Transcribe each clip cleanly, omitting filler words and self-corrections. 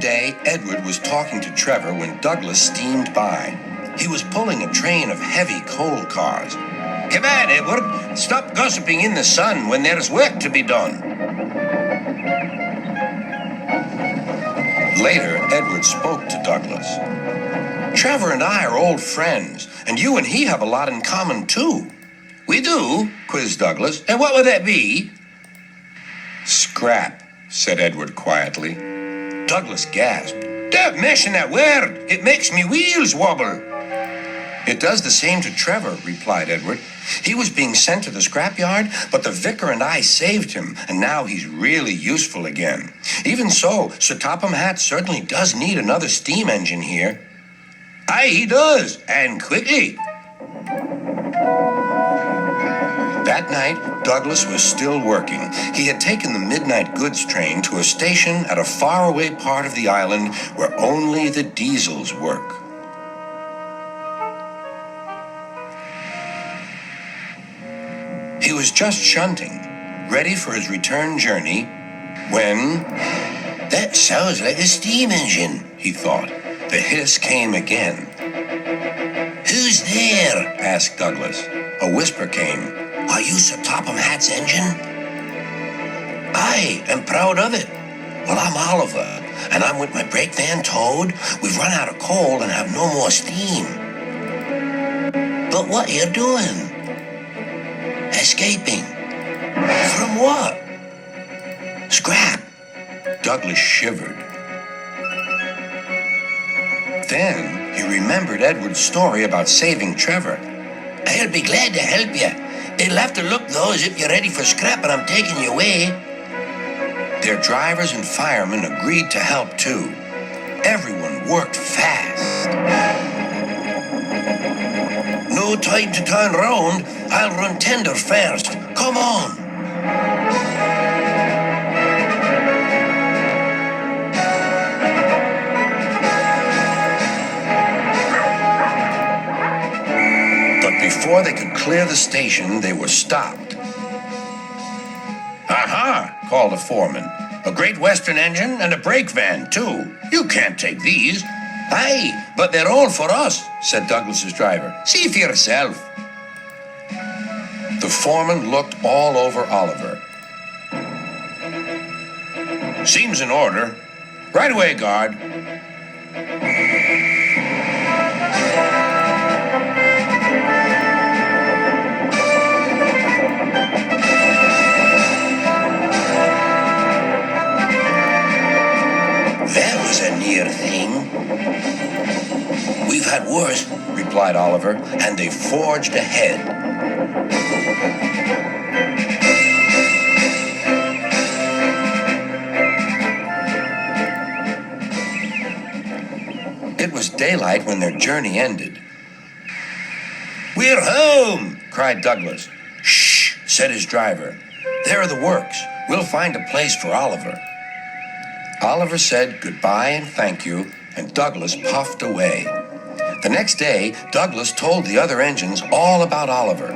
Day, Edward was talking to Trevor when Douglas steamed by. He was pulling a train of heavy coal cars. Come on, Edward. Stop gossiping in the sun when there's work to be done. Later, Edward spoke to Douglas. Trevor and I are old friends, and you and he have a lot in common, too. We do? Quizzed Douglas. And what would that be? Scrap, said Edward quietly. Douglas gasped. Don't mention that word. It makes me wheels wobble. It does the same to Trevor, replied Edward. He was being sent to the scrapyard, but the vicar and I saved him, and now he's really useful again. Even so, Sir Topham Hatt certainly does need another steam engine here. Aye, he does, and quickly. That night, Douglas was still working. He had taken the midnight goods train to a station at a faraway part of the island where only the diesels work. He was just shunting, ready for his return journey, when... That sounds like a steam engine, he thought. The hiss came again. Who's there? Asked Douglas. A whisper came. Are you Sir Topham Hatt's engine? Aye, I'm proud of it. Well, I'm Oliver, and I'm with my brake van Toad. We've run out of coal and have no more steam. But what are you doing? Escaping. From what? Scrap. Douglas shivered. Then he remembered Edward's story about saving Trevor. I'll be glad to help you. It'll have to look, though, as if you're ready for scrap and I'm taking you away. Their drivers and firemen agreed to help, too. Everyone worked fast. No time to turn round. I'll run tender first. Come on. Before they could clear the station, they were stopped. Aha, called a foreman. A Great Western engine and a brake van, too. You can't take these. Aye, but they're all for us, said Douglas's driver. See for yourself. The foreman looked all over Oliver. Seems in order. Right away, guard. That was a near thing. We've had worse, replied Oliver, and they forged ahead. It was daylight when their journey ended. We're home, cried Douglas. Shh, said his driver. There are the works. We'll find a place for Oliver. Oliver said goodbye and thank you, and Douglas puffed away. The next day, Douglas told the other engines all about Oliver.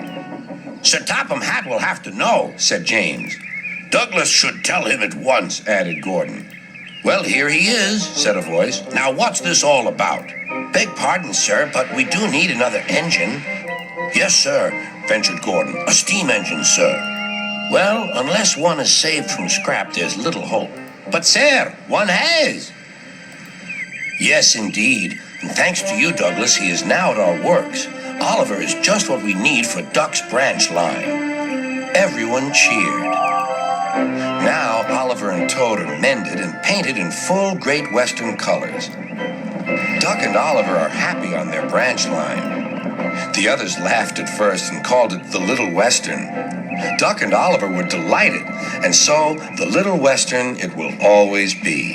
Sir Topham Hatt will have to know, said James. Douglas should tell him at once, added Gordon. Well, here he is, said a voice. Now, what's this all about? Beg pardon, sir, but we do need another engine. Yes, sir, ventured Gordon. A steam engine, sir. Well, unless one is saved from scrap, there's little hope. But, sir, one has. Yes, indeed. And thanks to you, Douglas, he is now at our works. Oliver is just what we need for Duck's branch line. Everyone cheered. Now, Oliver and Toad are mended and painted in full Great Western colors. Duck and Oliver are happy on their branch line. The others laughed at first and called it the Little Western. Duck and Oliver were delighted, and so the Little Western it will always be.